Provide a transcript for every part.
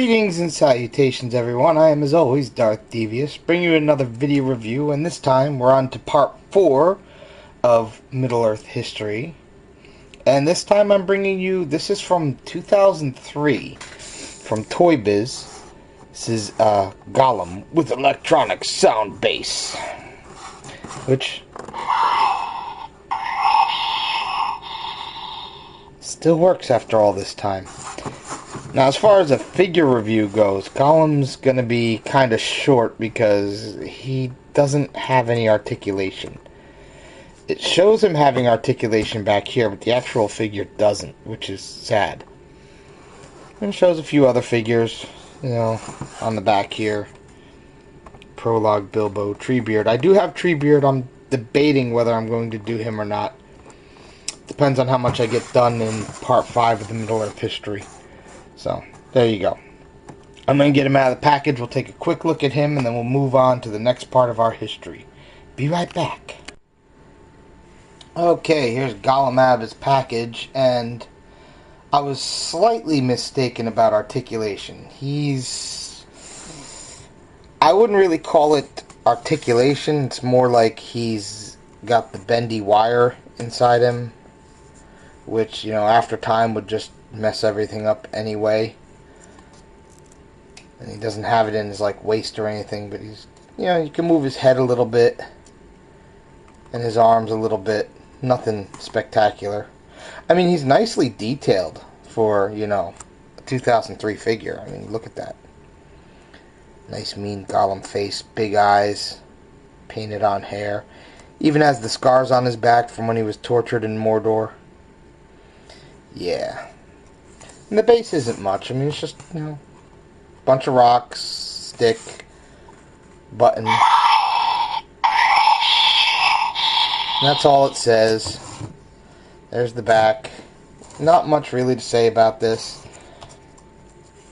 Greetings and salutations, everyone. I am, as always, darthdevious, bringing you another video review, and this time we're on to part 4 of Middle-earth history. And this time I'm bringing you, this is from 2003, from Toy Biz. This is Gollum with electronic sound bass, which still works after all this time. Now, as far as a figure review goes, Gollum's going to be kind of short because he doesn't have any articulation. It shows him having articulation back here, but the actual figure doesn't, which is sad. And it shows a few other figures, you know, on the back here. Prologue, Bilbo, Treebeard. I do have Treebeard. I'm debating whether I'm going to do him or not. Depends on how much I get done in part 5 of the Middle-earth history. So, there you go. I'm going to get him out of the package. We'll take a quick look at him, and then we'll move on to the next part of our history. Be right back. Okay, here's Gollum out of his package, and I was slightly mistaken about articulation. I wouldn't really call it articulation. It's more like he's got the bendy wire inside him, which, you know, after time would just mess everything up anyway. And he doesn't have it in his, like, waist or anything, but he's, you know, you can move his head a little bit and his arms a little bit. Nothing spectacular. I mean, he's nicely detailed for, you know, a 2003 figure. I mean, look at that. Nice mean Gollum face, big eyes, painted on hair. Even has the scars on his back from when he was tortured in Mordor. Yeah. And the base isn't much. I mean, it's just, you know, bunch of rocks, stick, button. That's all it says. There's the back. Not much really to say about this.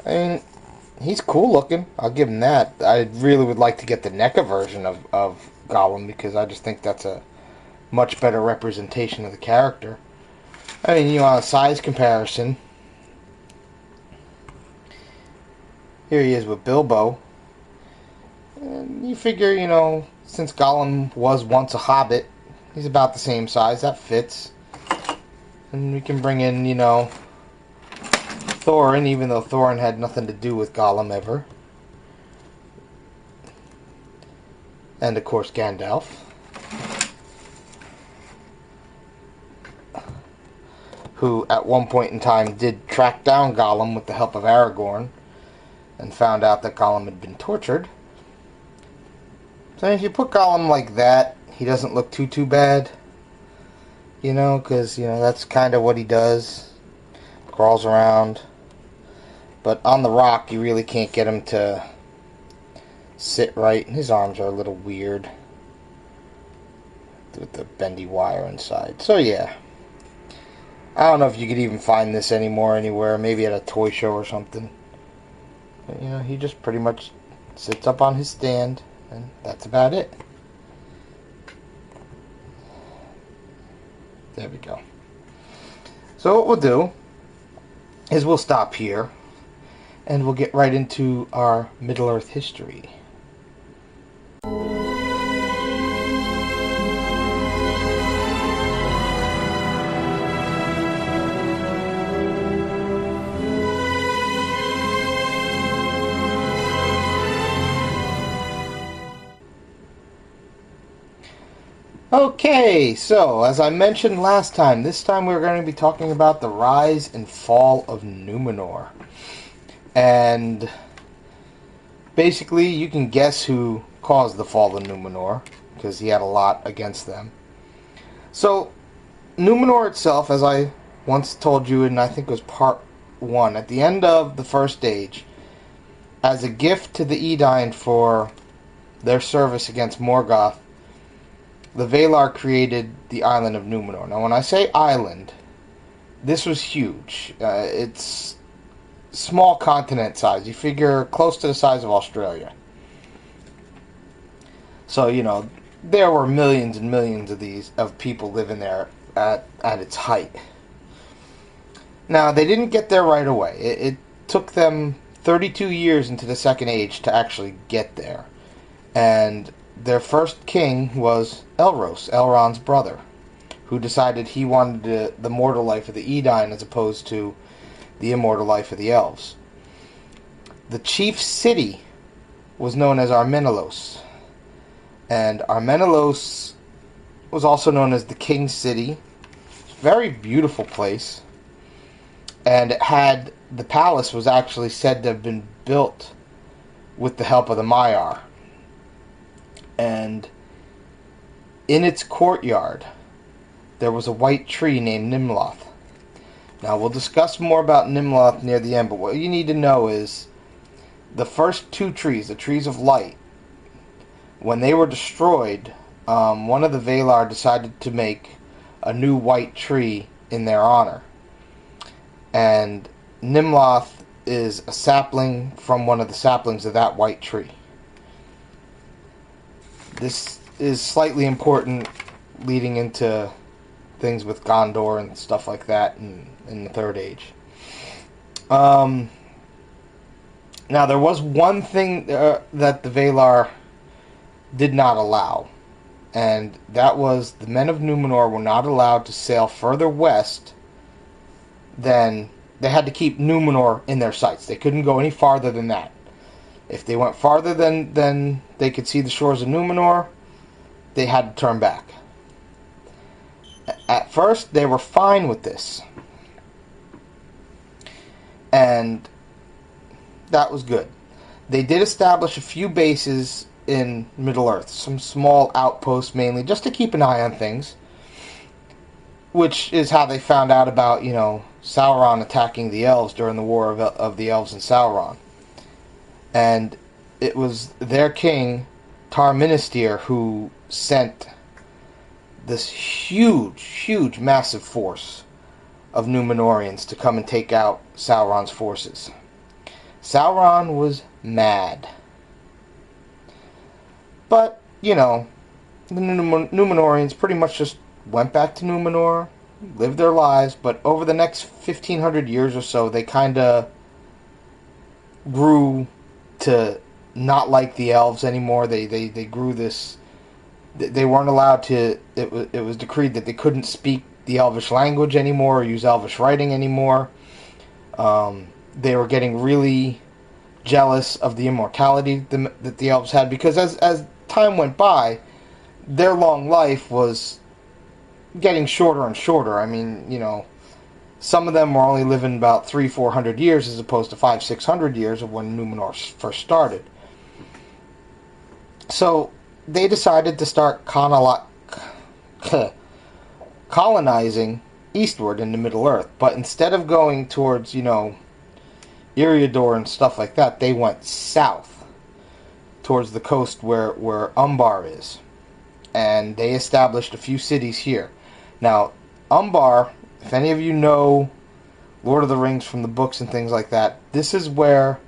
I mean, he's cool looking. I'll give him that. I really would like to get the NECA version of Gollum, because I just think that's a much better representation of the character. I mean, you know, on a size comparison, here he is with Bilbo. And you figure, you know, since Gollum was once a hobbit, he's about the same size. That fits. And we can bring in, you know, Thorin, even though Thorin had nothing to do with Gollum ever. And, of course, Gandalf. Who, at one point in time, did track down Gollum with the help of Aragorn, and found out that Gollum had been tortured. So if you put Gollum like that, he doesn't look too bad, you know, because, you know, that's kind of what he does. Crawls around. But on the rock, you really can't get him to sit right, and his arms are a little weird with the bendy wire inside. So, yeah. I don't know if you could even find this anymore anywhere, maybe at a toy show or something. But, you know, he just pretty much sits up on his stand, and that's about it. There we go. So what we'll do is we'll stop here, and we'll get right into our Middle-earth history. Okay, so as I mentioned last time, this time we're going to be talking about the rise and fall of Numenor. And basically you can guess who caused the fall of Numenor, because he had a lot against them. So Numenor itself, as I once told you in, I think it was part 1, at the end of the First Age, as a gift to the Edain for their service against Morgoth, the Valar created the island of Numenor. Now, when I say island, this was huge. It's small continent size. You figure close to the size of Australia. So, you know, there were millions and millions of people living there at its height. Now, they didn't get there right away. It took them 32 years into the Second Age to actually get there. And their first king was Elros, Elrond's brother, who decided he wanted the mortal life of the Edain as opposed to the immortal life of the elves. The chief city was known as Armenelos, and Armenelos was also known as the King's City. Very beautiful place, and the palace was actually said to have been built with the help of the Maiar. And in its courtyard, there was a white tree named Nimloth. Now, we'll discuss more about Nimloth near the end, but what you need to know is the first two trees, the trees of light, when they were destroyed, one of the Valar decided to make a new white tree in their honor. And Nimloth is a sapling from one of the saplings of that white tree. This is slightly important leading into things with Gondor and stuff like that in the Third Age. Now, there was one thing that the Valar did not allow, and that was the men of Numenor were not allowed to sail further west than... They had to keep Numenor in their sights. They couldn't go any farther than that. If they went farther than they could see the shores of Numenor, they had to turn back. At first, they were fine with this. And that was good. They did establish a few bases in Middle-earth. Some small outposts mainly, just to keep an eye on things. Which is how they found out about, Sauron attacking the elves during the War of the Elves and Sauron. And it was their king, Tar-Minastir, who sent this huge, massive force of Numenorians to come and take out Sauron's forces. Sauron was mad. But, the Numenorians pretty much just went back to Numenor, lived their lives, but over the next 1,500 years or so, they kind of grew to not like the elves anymore. They grew this... They weren't allowed to... It was decreed that they couldn't speak the Elvish language anymore or use Elvish writing anymore. They were getting really jealous of the immortality that the elves had, because as time went by, their long life was getting shorter and shorter. I mean, some of them were only living about 300-400 years as opposed to 500-600 years of when Numenor first started. So they decided to start colonizing eastward into Middle-earth. But instead of going towards, Eriador and stuff like that, they went south towards the coast where Umbar is. And they established a few cities here. Now, Umbar, if any of you know Lord of the Rings from the books and things like that, this is where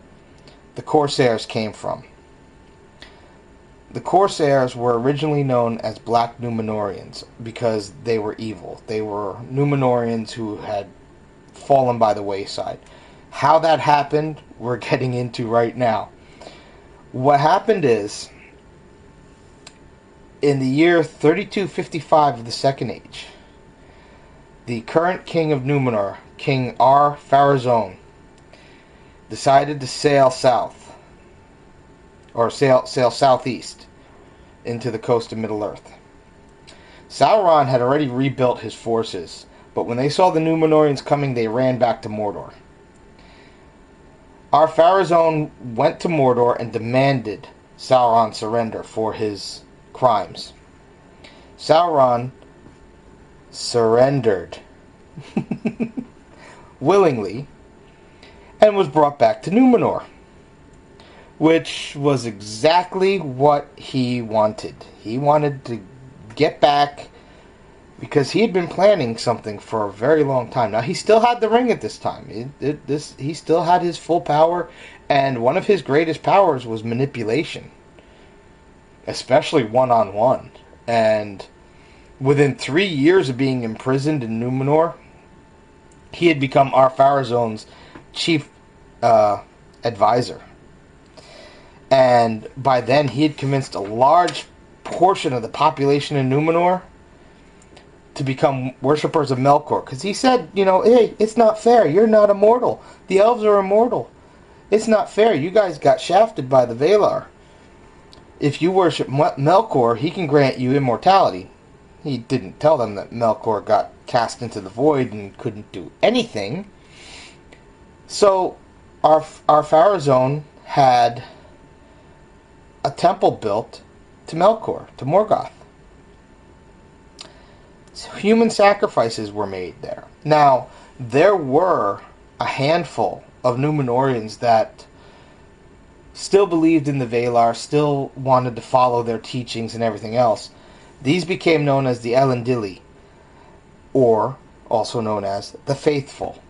the Corsairs came from. The Corsairs were originally known as Black Numenorians because they were evil. They were Numenorians who had fallen by the wayside. How that happened, we're getting into right now. What happened is, in the year 3255 of the Second Age, the current king of Numenor, King Ar-Pharazôn, decided to sail south, or sail southeast into the coast of Middle-earth. Sauron had already rebuilt his forces, but when they saw the Numenorians coming, they ran back to Mordor. Ar-Pharazôn went to Mordor and demanded Sauron surrender for his crimes. Sauron surrendered willingly and was brought back to Numenor, which was exactly what he wanted. He wanted to get back because he had been planning something for a very long time. Now, he still had the ring at this time. He still had his full power, and one of his greatest powers was manipulation, especially one-on-one. And within 3 years of being imprisoned in Numenor, he had become Ar-Pharazôn's chief advisor. And by then, he had convinced a large portion of the population in Numenor to become worshippers of Melkor. Because he said, hey, it's not fair. You're not immortal. The elves are immortal. It's not fair. You guys got shafted by the Valar. If you worship Melkor, he can grant you immortality. He didn't tell them that Melkor got cast into the void and couldn't do anything. So, our Pharazôn had a temple built to Melkor, to Morgoth. So human sacrifices were made there. Now, there were a handful of Numenorians that still believed in the Valar, still wanted to follow their teachings and everything else. These became known as the Elendili, or also known as the Faithful.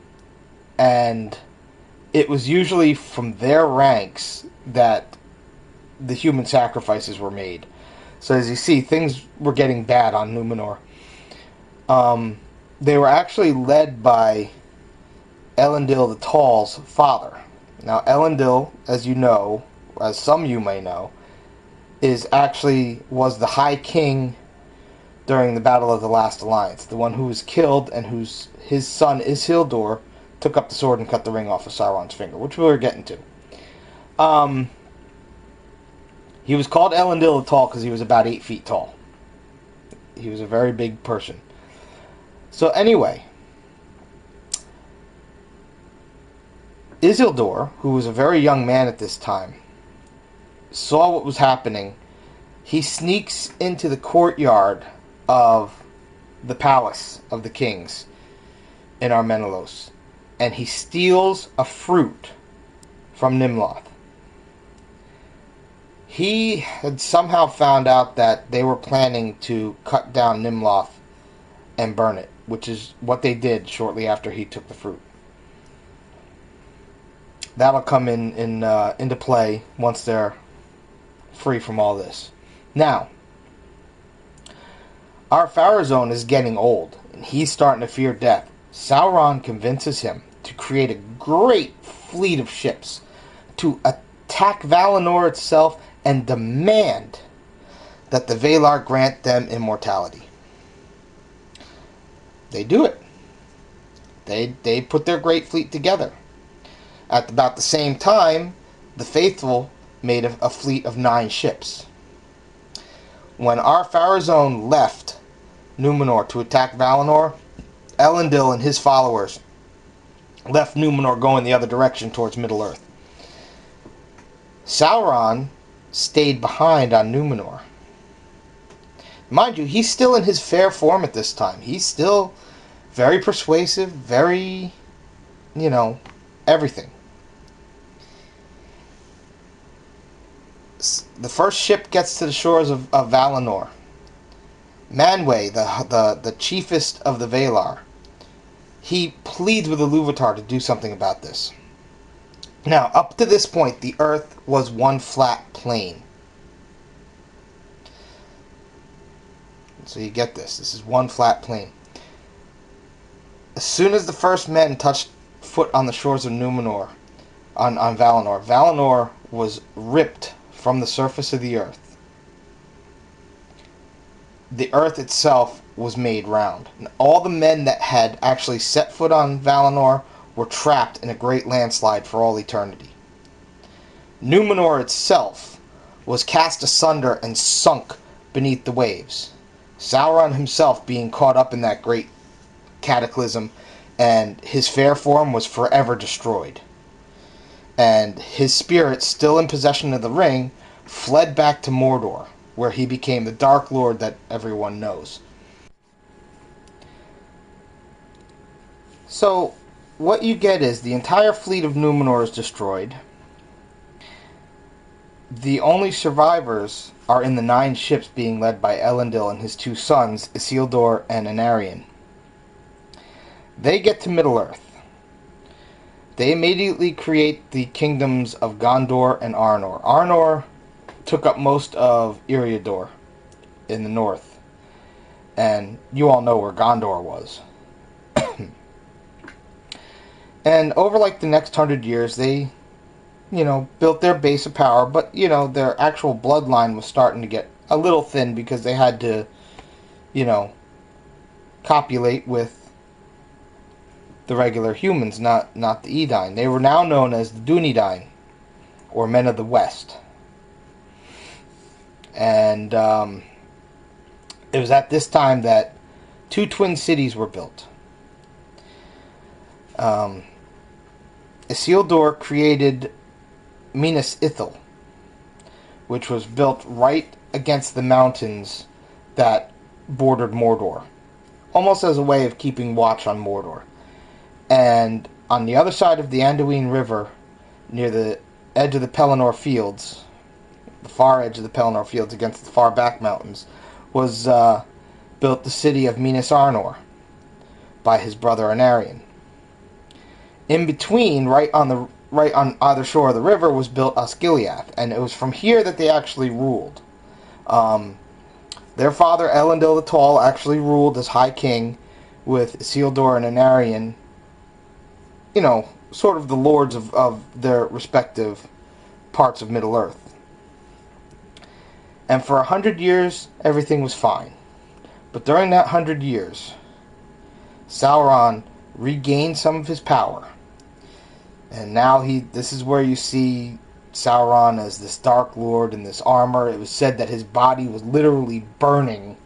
And it was usually from their ranks that the human sacrifices were made. So as you see, things were getting bad on Numenor. They were actually led by Elendil the Tall's father. Now, Elendil, as you know, as some of you may know, was the High King during the Battle of the Last Alliance. The one who was killed and his son Isildur took up the sword and cut the ring off of Sauron's finger, which we're getting to. He was called Elendil the Tall because he was about 8 feet tall. He was a very big person. So anyway, Isildur, who was a very young man at this time, saw what was happening. He sneaks into the courtyard of the palace of the kings in Armenelos, and he steals a fruit from Nimloth. He had somehow found out that they were planning to cut down Nimloth and burn it, which is what they did shortly after he took the fruit. That'll come into play once they're free from all this. Now, our Pharazôn is getting old, and he's starting to fear death. Sauron convinces him to create a great fleet of ships to attack Valinor itself and demand that the Valar grant them immortality. They do it. They put their great fleet together. At about the same time, the Faithful made a fleet of 9 ships. When our Pharazôn left Numenor to attack Valinor, Elendil and his followers left Numenor going the other direction towards Middle-earth. Sauron stayed behind on Numenor. Mind you, he's still in his fair form at this time. He's still very persuasive, very, everything. The first ship gets to the shores of Valinor. Manwë, the chiefest of the Valar, he pleads with Ilúvatar to do something about this. Now, up to this point, the earth was one flat plain. So you get this. This is one flat plain. As soon as the first men touched foot on the shores of Numenor, on Valinor, Valinor was ripped from the surface of the earth. The earth itself was made round. And all the men that had actually set foot on Valinor were trapped in a great landslide for all eternity. Numenor itself was cast asunder and sunk beneath the waves. Sauron himself being caught up in that great cataclysm, and his fair form was forever destroyed. And his spirit, still in possession of the ring, fled back to Mordor, where he became the Dark Lord that everyone knows. So, what you get is the entire fleet of Numenor is destroyed. The only survivors are in the 9 ships being led by Elendil and his 2 sons, Isildur and Anarion. They get to Middle-earth. They immediately create the kingdoms of Gondor and Arnor. Arnor took up most of Eriador in the north. And you all know where Gondor was. And over like the next 100 years, they built their base of power, but, their actual bloodline was starting to get a little thin because they had to, you know, copulate with the regular humans, not the Edain. They were now known as the Dunedain, or Men of the West. And it was at this time that two twin cities were built. Isildur created Minas Ithil, which was built right against the mountains that bordered Mordor, almost as a way of keeping watch on Mordor. And on the other side of the Anduin River, near the edge of the Pelennor Fields, the far edge of the Pelennor Fields against the far back mountains, was built the city of Minas Arnor by his brother Anarion. In between, right on either shore of the river, was built Osgiliath, and it was from here that they actually ruled. Their father Elendil the Tall actually ruled as High King, with Isildur and Anarion, sort of the lords of their respective parts of Middle-earth. And for 100 years, everything was fine. But during that 100 years, Sauron regained some of his power. And now this is where you see Sauron as this Dark Lord in this armor. It was said that his body was literally burning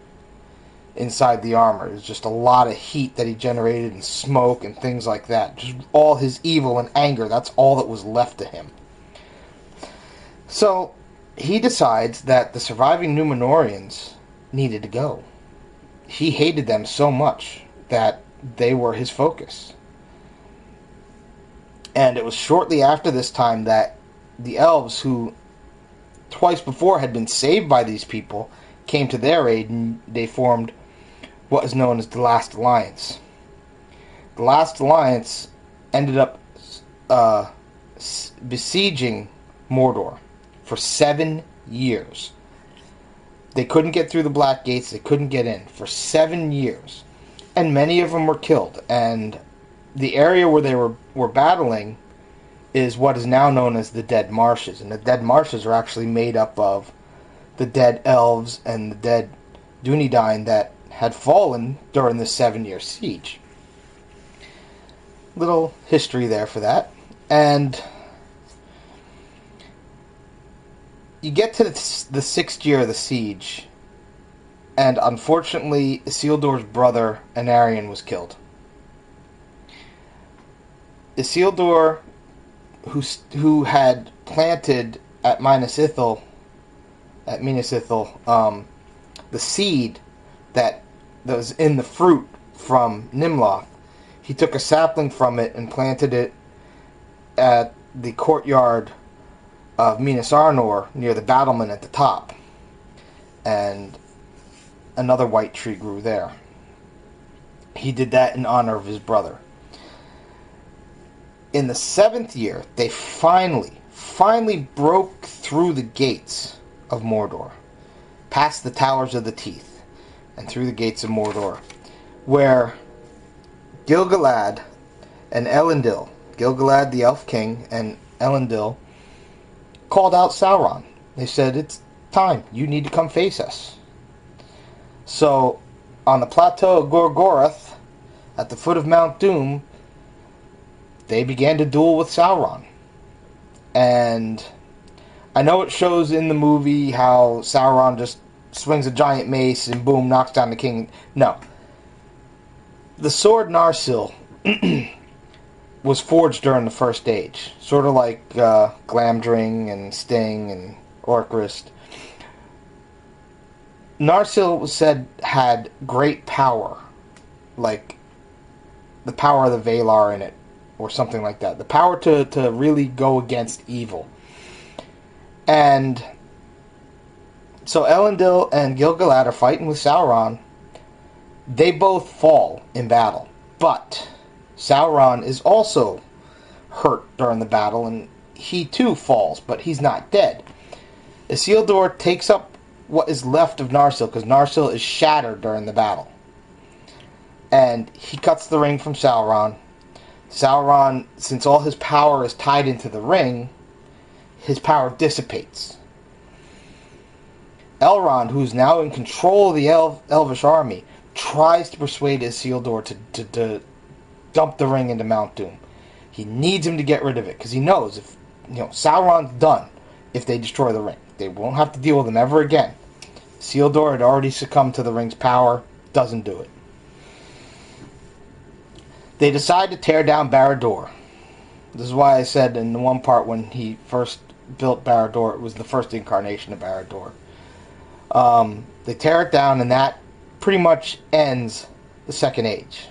inside the armor. It was just a lot of heat that he generated, and smoke and things like that. Just all his evil and anger, that's all that was left to him. So he decides that the surviving Numenorians needed to go. He hated them so much that they were his focus. And it was shortly after this time that the elves, who twice before had been saved by these people, came to their aid, and they formed what is known as the Last Alliance. The Last Alliance ended up besieging Mordor for 7 years. They couldn't get through the Black Gates, they couldn't get in for 7 years. And many of them were killed. And the area where they were battling is what is now known as the Dead Marshes. And the Dead Marshes are actually made up of the dead elves and the dead Dunedain that had fallen during the 7-year siege. Little history there for that. And you get to the 6th year of the siege, and unfortunately Isildur's brother Anarion was killed. Isildur, who had planted at Minas Ithil, the seed that was in the fruit from Nimloth, he took a sapling from it and planted it at the courtyard of Minas Arnor near the battlement at the top, and another white tree grew there. He did that in honor of his brother. In the 7th year, they finally broke through the gates of Mordor, past the Towers of the Teeth, and through the gates of Mordor, where Gil-Galad and Elendil, Gil-Galad the Elf King and Elendil, called out Sauron. They said, "It's time. You need to come face us." So, on the plateau of Gorgoroth, at the foot of Mount Doom, they began to duel with Sauron. And I know it shows in the movie how Sauron just swings a giant mace and boom, knocks down the king. No. The sword Narsil was forged during the First Age. Sort of like Glamdring and Sting and Orcrist. Narsil was said had great power. Like the power of the Valar in it, or something like that. The power to really go against evil. And so Elendil and Gil-Galad are fighting with Sauron. They both fall in battle. But Sauron is also hurt during the battle, and he too falls, but he's not dead. Isildur takes up what is left of Narsil, because Narsil is shattered during the battle. And he cuts the ring from Sauron. Sauron, since all his power is tied into the ring, his power dissipates. Elrond, who's now in control of the Elvish army, tries to persuade Isildur to dump the ring into Mount Doom. He needs him to get rid of it because he knows if Sauron's done if they destroy the ring. They won't have to deal with him ever again. Isildur had already succumbed to the ring's power. Doesn't do it. They decide to tear down Barad-dûr. This is why I said in the one part when he first built Barad-dûr, it was the first incarnation of Barad-dûr. They tear it down, and that pretty much ends the Second Age.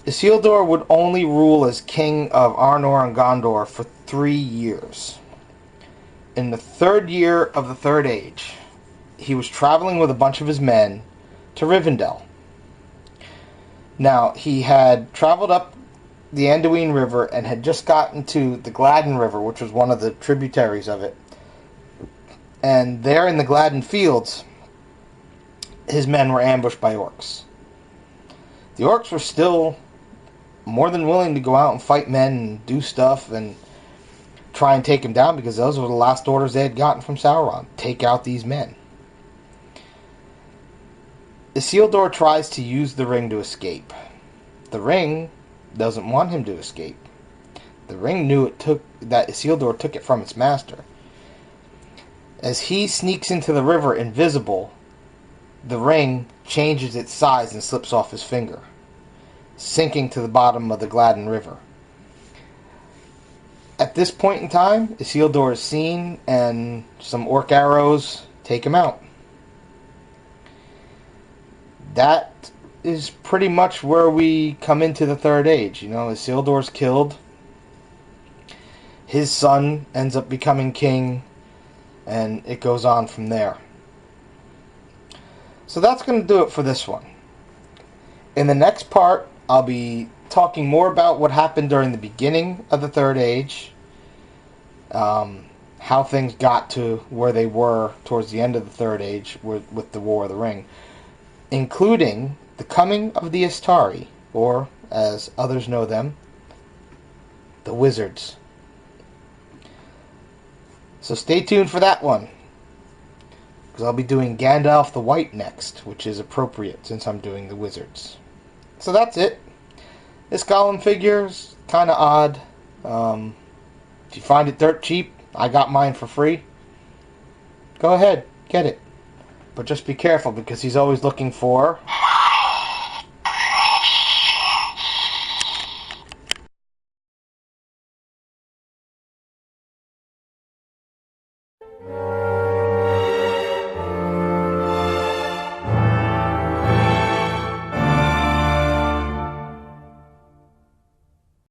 Isildur would only rule as king of Arnor and Gondor for 3 years. In the 3rd year of the Third Age, he was traveling with a bunch of his men to Rivendell. Now, he had traveled up the Anduin River and had just gotten to the Gladden River, which was one of the tributaries of it. And there in the Gladden fields, his men were ambushed by orcs. The orcs were still more than willing to go out and fight men and do stuff and try and take him down, because those were the last orders they had gotten from Sauron. Take out these men. Isildur tries to use the ring to escape. The ring doesn't want him to escape. The ring knew that Isildur took it from its master. As he sneaks into the river invisible, the ring changes its size and slips off his finger, sinking to the bottom of the Gladden River. At this point in time, Isildur is seen, and some orc arrows take him out. That is pretty much where we come into the Third Age. Isildur's killed. His son ends up becoming king, and it goes on from there. So that's going to do it for this one. In the next part, I'll be talking more about what happened during the beginning of the Third Age, how things got to where they were towards the end of the Third Age with the War of the Ring, including the coming of the Istari, or as others know them, the Wizards. So stay tuned for that one, because I'll be doing Gandalf the White next, which is appropriate since I'm doing the Wizards. So that's it. This Gollum figure's kind of odd. If you find it dirt cheap, I got mine for free. Go ahead, get it. But just be careful, because he's always looking for...